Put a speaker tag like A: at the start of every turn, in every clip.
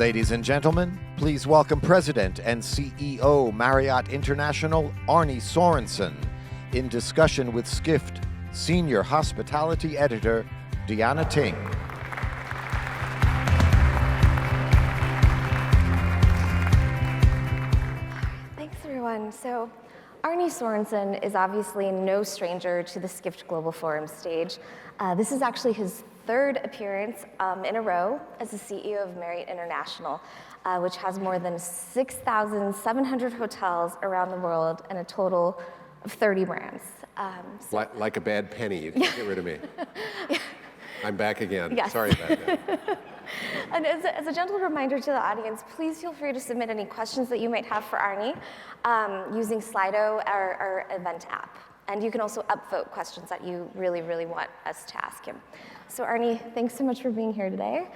A: Ladies and gentlemen, please welcome President and CEO Marriott International, Arne Sorenson, in discussion with Skift Senior Hospitality Editor, Deanna Ting.
B: Thanks, everyone. So, Arne Sorenson is obviously no stranger to the Skift Global Forum stage. This is actually his third appearance in a row as the CEO of Marriott International, which has more than 6,700 hotels around the world and a total of 30 brands.
C: Like a bad penny, you can't get rid of me. I'm back again.
B: Yes.
C: Sorry about that.
B: And as a gentle reminder to the audience, please feel free to submit any questions that you might have for Arne using Slido, our event app. And you can also upvote questions that you really, really want us to ask him. So Arne, thanks so much for being here today.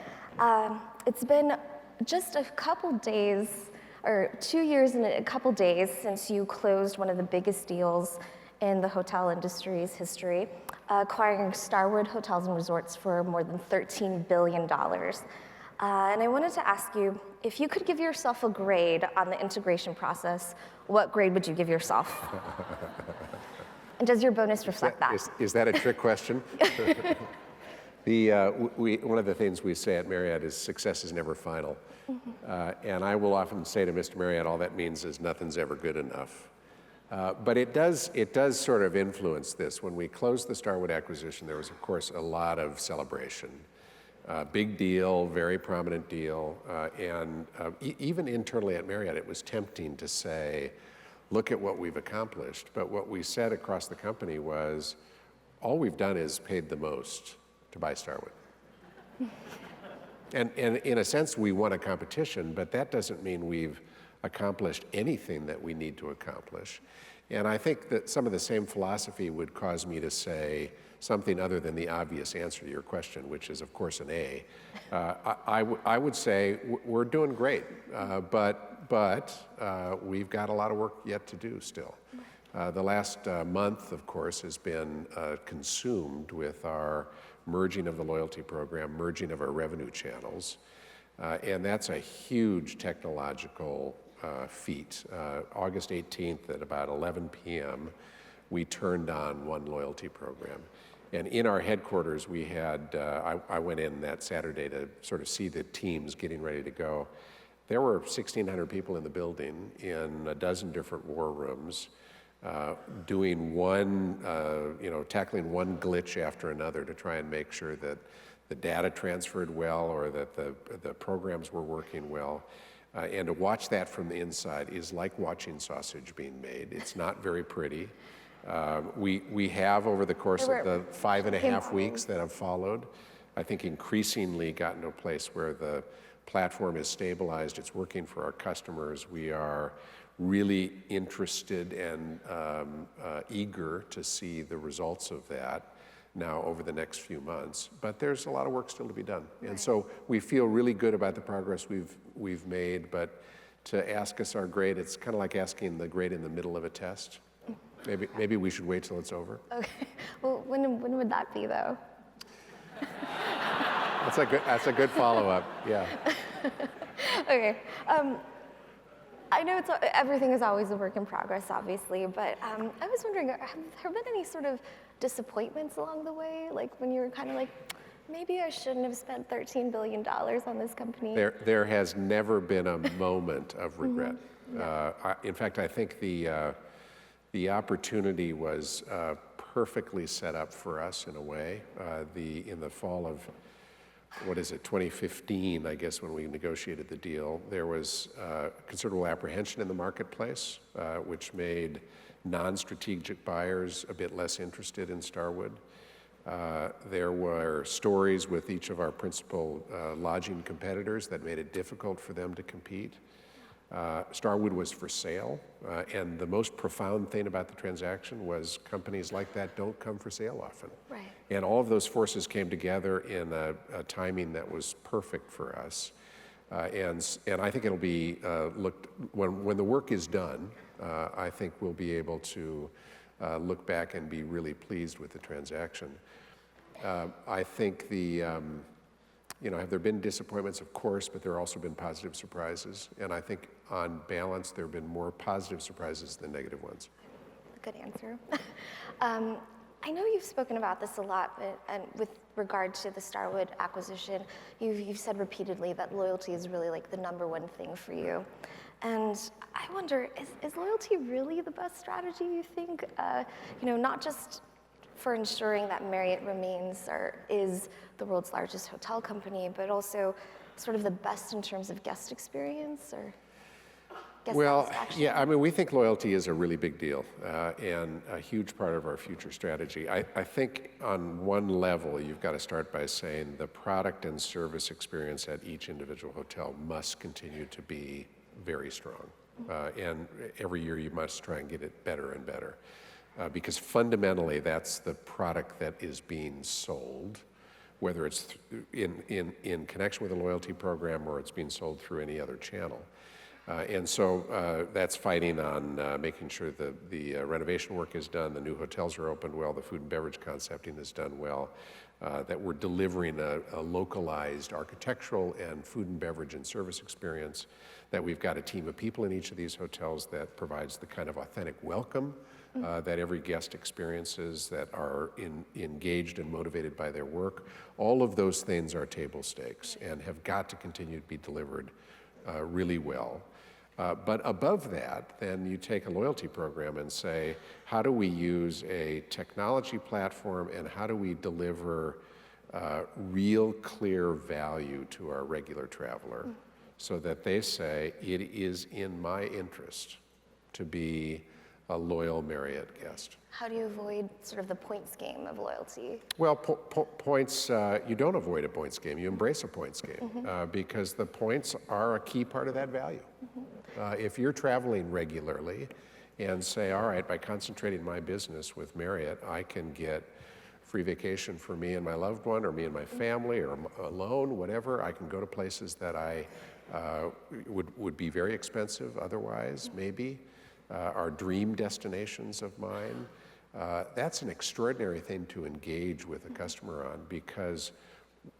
B: It's been just a couple days, or 2 years and a couple days since you closed one of the biggest deals in the hotel industry's history, acquiring Starwood Hotels and Resorts for more than $13 billion. And I wanted to ask you, if you could give yourself a grade on the integration process, what grade would you give yourself? And does your bonus reflect that?
C: Is that a trick question? One of the things we say at Marriott is success is never final. And I will often say to Mr. Marriott, all that means is nothing's ever good enough. But it does sort of influence this. When we closed the Starwood acquisition, there was, of course, a lot of celebration. Big deal, very prominent deal. And even internally at Marriott, it was tempting to say, look at what we've accomplished. But what we said across the company was, all we've done is paid the most to buy Starwood. And in a sense, we won a competition, but that doesn't mean we've accomplished anything that we need to accomplish. And I think that some of the same philosophy would cause me to say something other than the obvious answer to your question, which is, of course, an A. I would say we're doing great, but we've got a lot of work yet to do still. The last month, of course, has been consumed with our merging of the loyalty program, merging of our revenue channels, and that's a huge technological feat. August 18th at about 11 p.m., we turned on one loyalty program. And in our headquarters, we had, I went in that Saturday to sort of see the teams getting ready to go. There were 1,600 people in the building in a dozen different war rooms, doing tackling one glitch after another to try and make sure that the data transferred well or that the programs were working well. And to watch that from the inside is like watching sausage being made. It's not very pretty. We have, over the course of the 5.5 weeks that have followed, I think increasingly gotten to a place where the platform is stabilized, it's working for our customers. We are really interested and eager to see the results of that now over the next few months. But there's a lot of work still to be done. And so we feel really good about the progress we've made, but to ask us our grade, it's kind of like asking the grade in the middle of a test. Maybe we should wait till it's over. Okay.
B: Well, when would that be, though?
C: That's a good follow-up. Yeah.
B: Okay. I know everything is always a work in progress, obviously, but I was wondering, have there been any sort of disappointments along the way? Like when you were kind of like, maybe I shouldn't have spent $13 billion on this company?
C: There has never been a moment of regret. In fact, I think the opportunity was perfectly set up for us in a way. In the fall of 2015, I guess, when we negotiated the deal, there was considerable apprehension in the marketplace, which made non-strategic buyers a bit less interested in Starwood. There were stories with each of our principal lodging competitors that made it difficult for them to compete. Starwood was for sale, and the most profound thing about the transaction was companies like that don't come for sale often.
B: Right.
C: And all of those forces came together in a timing that was perfect for us. And I think it'll be when the work is done, I think we'll be able to look back and be really pleased with the transaction. I think Have there been disappointments? Of course, but there have also been positive surprises. And I think on balance, there have been more positive surprises than negative ones.
B: Good answer. I know you've spoken about this a lot, and with regard to the Starwood acquisition, you've said repeatedly that loyalty is really like the #1 thing for you. And I wonder, is loyalty really the best strategy, you think? Not just for ensuring that Marriott remains or is the world's largest hotel company, but also sort of the best in terms of guest experience or guest satisfaction?
C: Yeah, I mean, we think loyalty is a really big deal and a huge part of our future strategy. I think on one level, you've got to start by saying the product and service experience at each individual hotel must continue to be very strong. And every year you must try and get it better and better. Because fundamentally, that's the product that is being sold, whether it's in connection with a loyalty program or it's being sold through any other channel. And so that's fighting on making sure that the renovation work is done, the new hotels are opened well, the food and beverage concepting is done well, that we're delivering a localized architectural and food and beverage and service experience, that we've got a team of people in each of these hotels that provides the kind of authentic welcome that every guest experiences, that are engaged and motivated by their work. All of those things are table stakes and have got to continue to be delivered really well. But above that, then you take a loyalty program and say, how do we use a technology platform and how do we deliver real clear value to our regular traveler so that they say, it is in my interest to be a loyal Marriott guest.
B: How do you avoid sort of the points game of loyalty?
C: Well, points, you don't avoid a points game, you embrace a points game because the points are a key part of that value. If you're traveling regularly and say, all right, by concentrating my business with Marriott, I can get free vacation for me and my loved one or me and my family or alone, whatever, I can go to places that I would be very expensive otherwise, maybe. Are dream destinations of mine. That's an extraordinary thing to engage with a customer on because,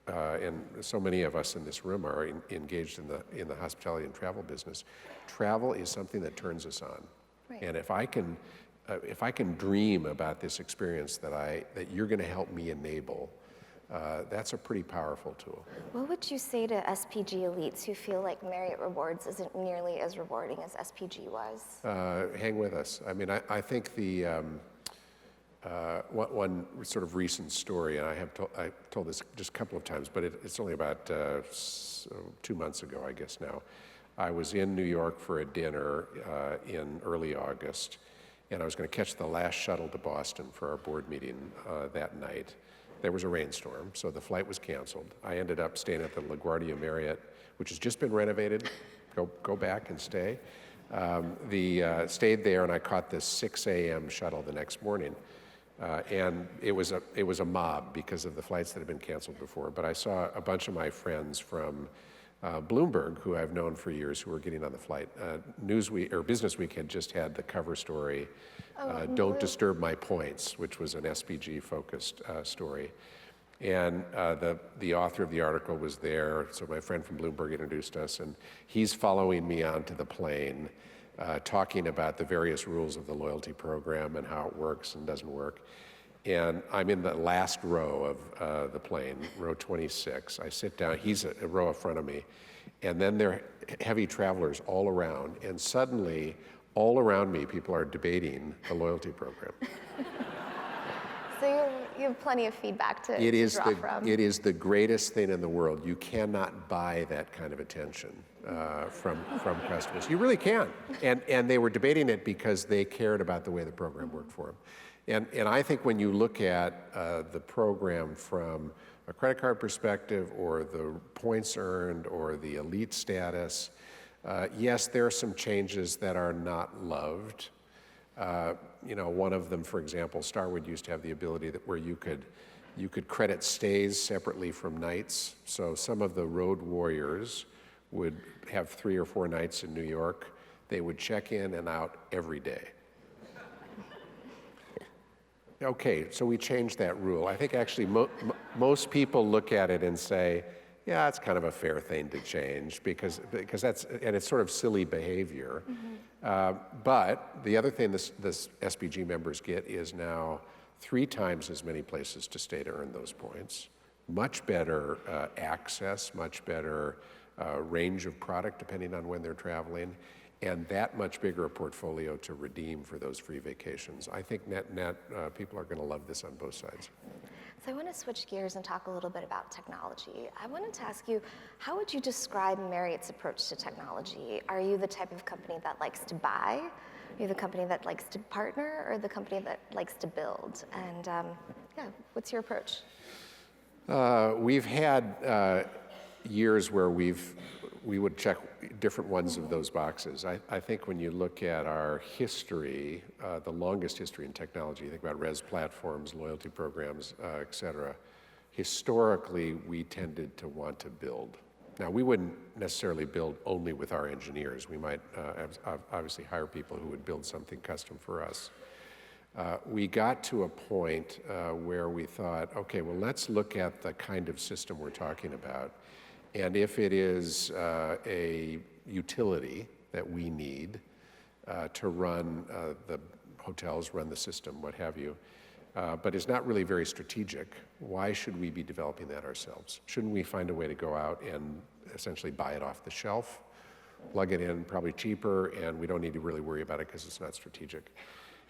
C: and so many of us in this room are engaged in the hospitality and travel business. Travel is something that turns us on.
B: Right.
C: And if I can dream about this experience that you're going to help me enable, that's a pretty powerful tool.
B: What would you say to SPG elites who feel like Marriott Rewards isn't nearly as rewarding as SPG was?
C: Hang with us. I mean, I think the one sort of recent story, and I told this just a couple of times, but it's only about 2 months ago, I guess now. I was in New York for a dinner in early August, and I was going to catch the last shuttle to Boston for our board meeting that night. There was a rainstorm, so the flight was canceled. I ended up staying at the LaGuardia Marriott, which has just been renovated. Go back and stay. Stayed there, and I caught this 6 a.m. shuttle the next morning. And it was a mob because of the flights that had been canceled before. But I saw a bunch of my friends from Bloomberg, who I've known for years, who were getting on the flight. Newsweek or Business Week had just had the cover story, "Don't Disturb My Points," which was an SPG-focused story. And the author of the article was there, so my friend from Bloomberg introduced us, and he's following me onto the plane, talking about the various rules of the loyalty program and how it works and doesn't work. And I'm in the last row of the plane, row 26. I sit down, he's a row in front of me, and then there are heavy travelers all around, and suddenly, all around me, people are debating the loyalty program.
B: So you have plenty of feedback to draw from.
C: It is the greatest thing in the world. You cannot buy that kind of attention from customers. You really can't. And they were debating it because they cared about the way the program worked for them. And I think when you look at the program from a credit card perspective or the points earned or the elite status, yes, there are some changes that are not loved. One of them, for example, Starwood used to have the ability where you could credit stays separately from nights. So some of the road warriors would have 3 or 4 nights in New York. They would check in and out every day. Okay, so we changed that rule. I think actually most people look at it and say, yeah, it's kind of a fair thing to change because that's, and it's sort of silly behavior. But the other thing this SBG members get is now 3 times as many places to stay to earn those points, much better access, much better range of product depending on when they're traveling, and that much bigger a portfolio to redeem for those free vacations. I think net people are going to love this on both sides.
B: So I want to switch gears and talk a little bit about technology. I wanted to ask you, how would you describe Marriott's approach to technology? Are you the type of company that likes to buy? Are you the company that likes to partner, or the company that likes to build? And yeah, what's your approach?
C: We've had years where we would check different ones of those boxes. I think when you look at our history, the longest history in technology, you think about res platforms, loyalty programs, et cetera, historically we tended to want to build. Now, we wouldn't necessarily build only with our engineers. We might obviously hire people who would build something custom for us. We got to a point where we thought, okay, well, let's look at the kind of system we're talking about. And if it is a utility that we need to run the hotels, run the system, what have you, but is not really very strategic, why should we be developing that ourselves? Shouldn't we find a way to go out and essentially buy it off the shelf, plug it in, probably cheaper, and we don't need to really worry about it because it's not strategic?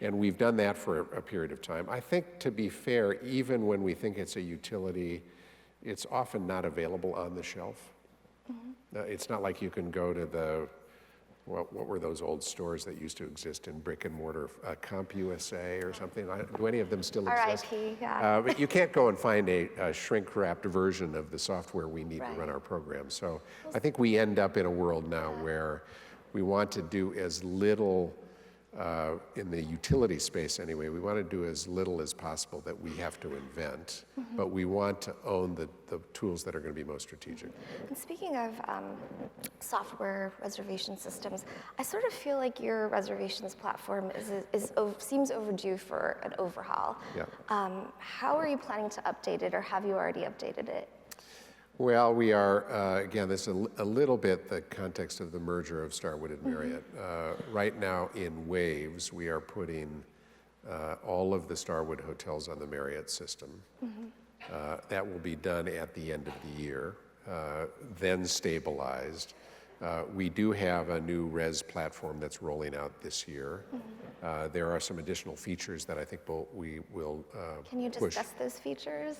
C: And we've done that for a period of time. I think, to be fair, even when we think it's a utility, it's often not available on the shelf. It's not like you can go to the, what were those old stores that used to exist in brick and mortar, CompUSA or something? Do any of them still exist?
B: RIP, yeah.
C: But you can't go and find a shrink-wrapped version of the software we need to run our program. So I think we end up in a world now where we want to do as little, in the utility space anyway, we want to do as little as possible that we have to invent, but we want to own the tools that are going to be most strategic.
B: And speaking of software reservation systems, I sort of feel like your reservations platform seems overdue for an overhaul.
C: Yeah.
B: How are you planning to update it, or have you already updated it?
C: Well, we are, again, this is a little bit the context of the merger of Starwood and Marriott. Right now in waves, we are putting all of the Starwood hotels on the Marriott system. That will be done at the end of the year, then stabilized. We do have a new res platform that's rolling out this year. There are some additional features that I think we will push.
B: Can you discuss those features?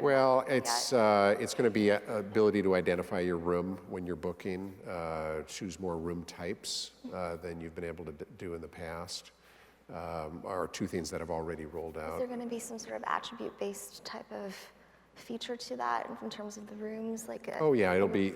C: Well, it's going to be an ability to identify your room when you're booking, choose more room types than you've been able to do in the past, are 2 things that have already rolled out.
B: Is there going to be some sort of attribute-based type of feature to that in terms of the rooms?
C: Oh yeah, it'll be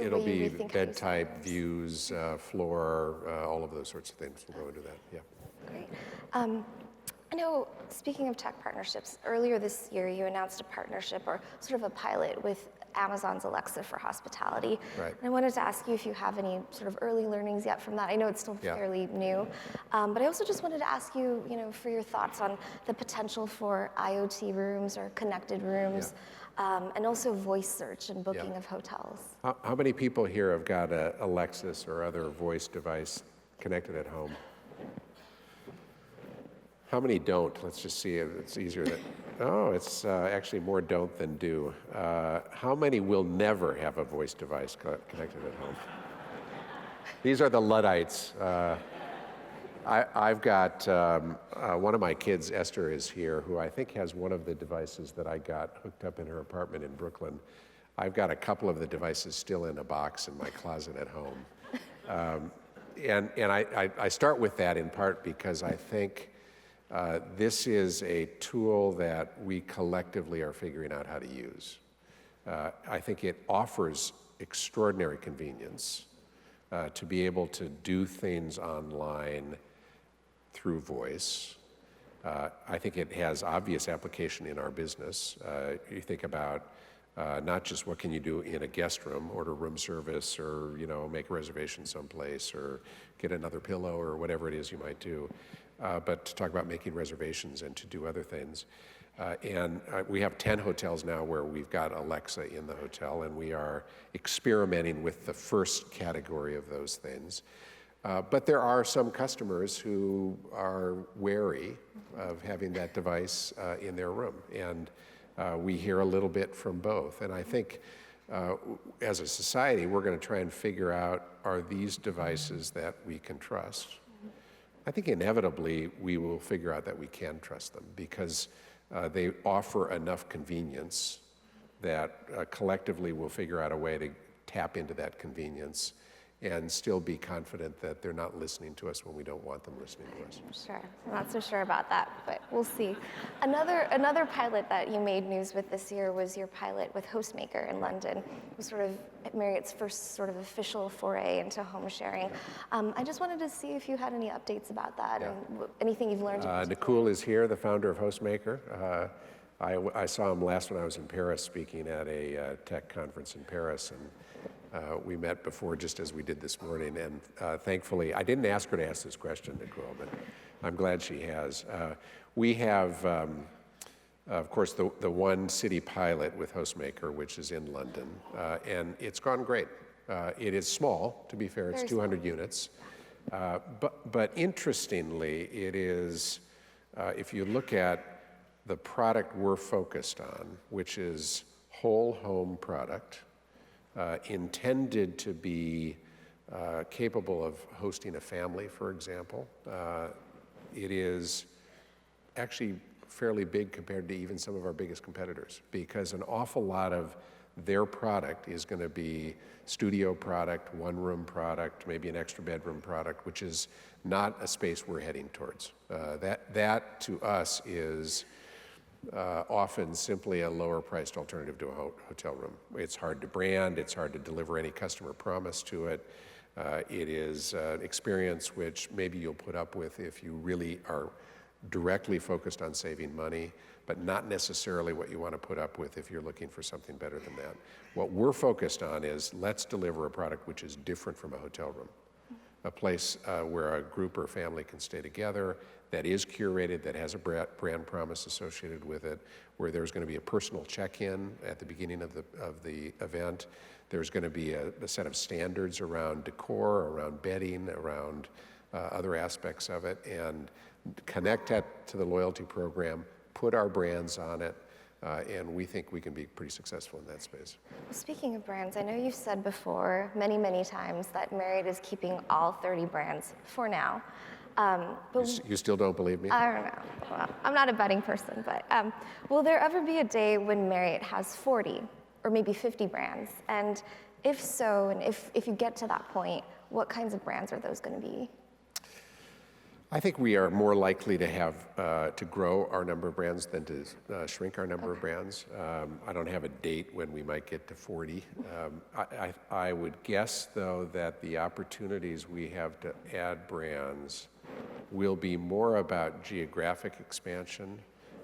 C: bed type, views, floor, all of those sorts of things will go into that, yeah.
B: Great. I know, speaking of tech partnerships, earlier this year you announced a partnership, or sort of a pilot, with Amazon's Alexa for hospitality.
C: Right.
B: And I wanted to ask you if you have any sort of early learnings yet from that. I know it's still fairly new, but I also just wanted to ask you, for your thoughts on the potential for IoT rooms or connected rooms, and also voice search and booking of hotels.
C: How many people here have got a Alexis or other voice device connected at home? How many don't? Let's just see if it's easier than, it's actually more don't than do. How many will never have a voice device connected at home? These are the Luddites. I've got, one of my kids, Esther, is here, who I think has one of the devices that I got hooked up in her apartment in Brooklyn. I've got a couple of the devices still in a box in my closet at home. And I start with that in part because I think this is a tool that we collectively are figuring out how to use. I think it offers extraordinary convenience to be able to do things online through voice. I think it has obvious application in our business. You think about not just what can you do in a guest room, order room service, or make a reservation someplace, or get another pillow, or whatever it is you might do, but to talk about making reservations and to do other things. We have 10 hotels now where we've got Alexa in the hotel, and we are experimenting with the first category of those things. But there are some customers who are wary of having that device in their room, and we hear a little bit from both. And I think as a society, we're going to try and figure out, are these devices that we can trust? I think inevitably we will figure out that we can trust them because they offer enough convenience that collectively we'll figure out a way to tap into that convenience and still be confident that they're not listening to us when we don't want them listening to us.
B: Sure, I'm not so sure about that, but we'll see. Another pilot that you made news with this year was your pilot with Hostmaker in London. It was sort of Marriott's first sort of official foray into home sharing. I just wanted to see if you had any updates about that and anything you've learned.
C: Nakul is here, the founder of Hostmaker. I saw him last when I was in Paris speaking at a tech conference in Paris, and we met before just as we did this morning, and thankfully, I didn't ask her to ask this question, Nicole, but I'm glad she has. We have, of course, the one city pilot with Hostmaker, which is in London, and it's gone great. It is small, to be fair, it's 200 units, but interestingly, it is, if you look at the product we're focused on, which is whole home product, intended to be capable of hosting a family, for example. It is actually fairly big compared to even some of our biggest competitors because an awful lot of their product is going to be studio product, one-room product, maybe an extra bedroom product, which is not a space we're heading towards. That to us is often simply a lower priced alternative to a hotel room. It's hard to brand, it's hard to deliver any customer promise to it. It is an experience which maybe you'll put up with if you really are directly focused on saving money, but not necessarily what you want to put up with if you're looking for something better than that. What we're focused on is let's deliver a product which is different from a hotel room. A place where a group or family can stay together, that is curated, that has a brand promise associated with it, where there's going to be a personal check-in at the beginning of the event. There's going to be a set of standards around decor, around bedding, around other aspects of it, and connect that to the loyalty program, put our brands on it, and we think we can be pretty successful in that space.
B: Speaking of brands, I know you've said before many, many times that Marriott is keeping all 30 brands for now. But
C: you still don't believe me?
B: I don't know. Well, I'm not a betting person, but will there ever be a day when Marriott has 40 or maybe 50 brands? And if so, and if you get to that point, what kinds of brands are those going to be?
C: I think we are more likely to have to grow our number of brands than to shrink our number of brands. I don't have a date when we might get to 40. I would guess, though, that the opportunities we have to add brands will be more about geographic expansion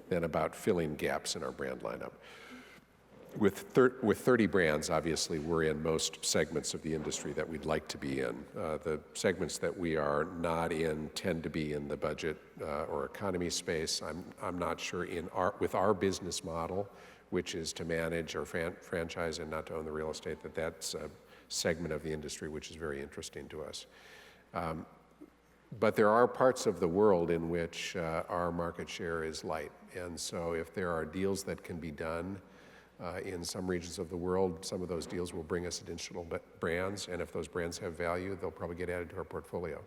C: than about filling gaps in our brand lineup. With 30 brands, obviously, we're in most segments of the industry that we'd like to be in. The segments that we are not in tend to be in the budget or economy space. I'm not sure with our business model, which is to manage or franchise and not to own the real estate, that's a segment of the industry which is very interesting to us. But there are parts of the world in which our market share is light. And so if there are deals that can be done in some regions of the world, some of those deals will bring us additional brands, and if those brands have value, they'll probably get added to our portfolio.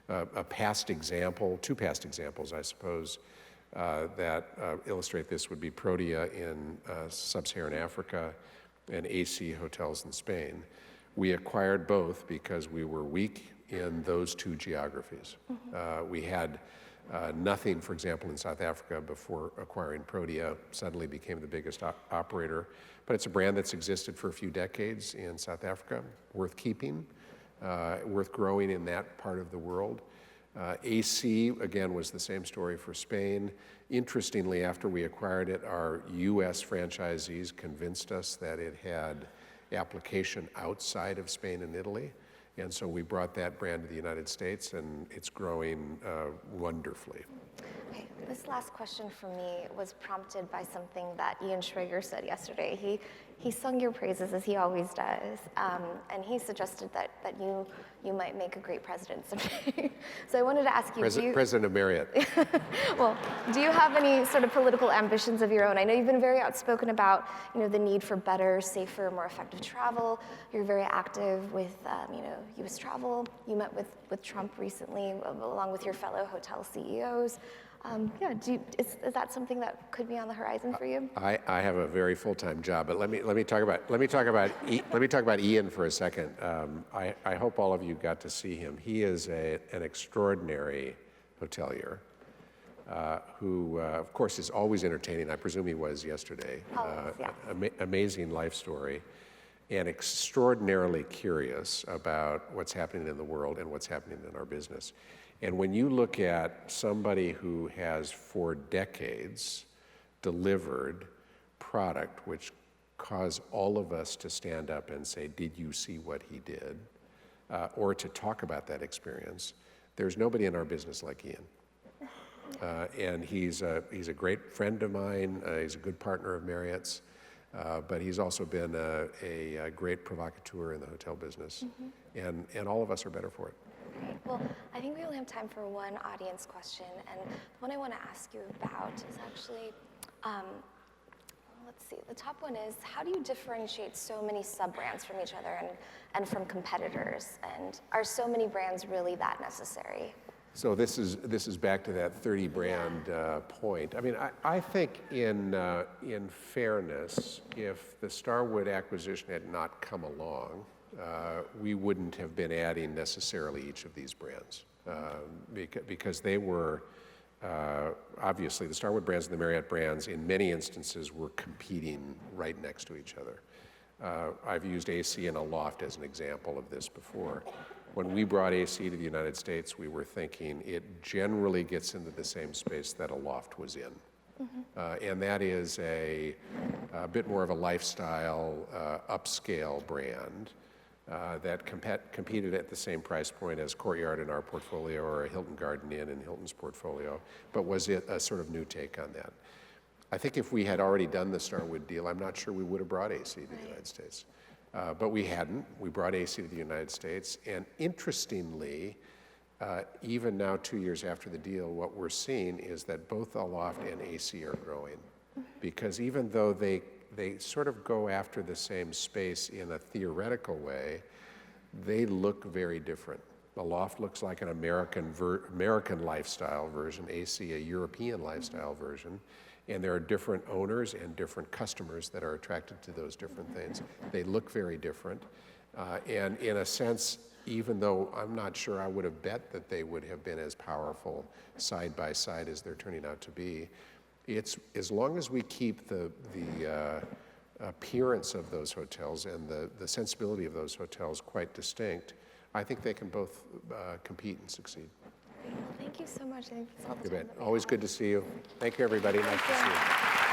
C: Two past examples, I suppose, that illustrate this would be Protea in sub-Saharan Africa and AC Hotels in Spain. We acquired both because we were weak in those two geographies. We had nothing, for example, in South Africa before acquiring Protea, suddenly became the biggest operator. But it's a brand that's existed for a few decades in South Africa, worth keeping, worth growing in that part of the world. AC, again, was the same story for Spain. Interestingly, after we acquired it, our US franchisees convinced us that it had application outside of Spain and Italy. And so we brought that brand to the United States, and it's growing wonderfully.
B: Okay. This last question for me was prompted by something that Ian Schrager said yesterday. He sung your praises, as he always does, and he suggested that you might make a great president someday. So I wanted to ask you,
C: President of Marriott.
B: well, do you have any sort of political ambitions of your own? I know you've been very outspoken about, the need for better, safer, more effective travel. You're very active with, U.S. travel. You met with Trump recently, along with your fellow hotel CEOs. Is that something that could be on the horizon for you?
C: I have a very full-time job, but let me talk about Ian for a second. I hope all of you got to see him. He is an extraordinary hotelier who, of course, is always entertaining. I presume he was yesterday.
B: Always, yeah.
C: Amazing life story, and extraordinarily curious about what's happening in the world and what's happening in our business. And when you look at somebody who has for decades delivered product which caused all of us to stand up and say, did you see what he did? Or to talk about that experience, there's nobody in our business like Ian. And he's a great friend of mine. He's a good partner of Marriott's. But he's also been a great provocateur in the hotel business. And all of us are better for it.
B: Great. Well, I think we only have time for one audience question, and the one I want to ask you about is actually, let's see, the top one is, how do you differentiate so many sub-brands from each other and from competitors, and are so many brands really that necessary?
C: So this is back to that 30-brand point. I mean, I think in fairness, if the Starwood acquisition had not come along, we wouldn't have been adding necessarily each of these brands because they were, obviously, the Starwood brands and the Marriott brands in many instances were competing right next to each other. I've used AC and a Loft as an example of this before. When we brought AC to the United States, we were thinking it generally gets into the same space that a Loft was in. And that is a bit more of a lifestyle, upscale brand that competed at the same price point as Courtyard in our portfolio or a Hilton Garden Inn in Hilton's portfolio, but was it a sort of new take on that? I think if we had already done the Starwood deal, I'm not sure we would have brought AC to the United States. But we hadn't. We brought AC to the United States, and interestingly, even now 2 years after the deal, what we're seeing is that both Aloft and AC are growing, because even though they sort of go after the same space in a theoretical way, they look very different. Aloft looks like an American lifestyle version, AC a European lifestyle version, and there are different owners and different customers that are attracted to those different things. They look very different, and in a sense, even though I'm not sure I would have bet that they would have been as powerful side by side as they're turning out to be, it's as long as we keep the appearance of those hotels and the sensibility of those hotels quite distinct, I think they can both compete and succeed.
B: Well, thank you so much. I think that's all the time that we
C: Always
B: have.
C: good to see you. Thank you, everybody. Nice to see you.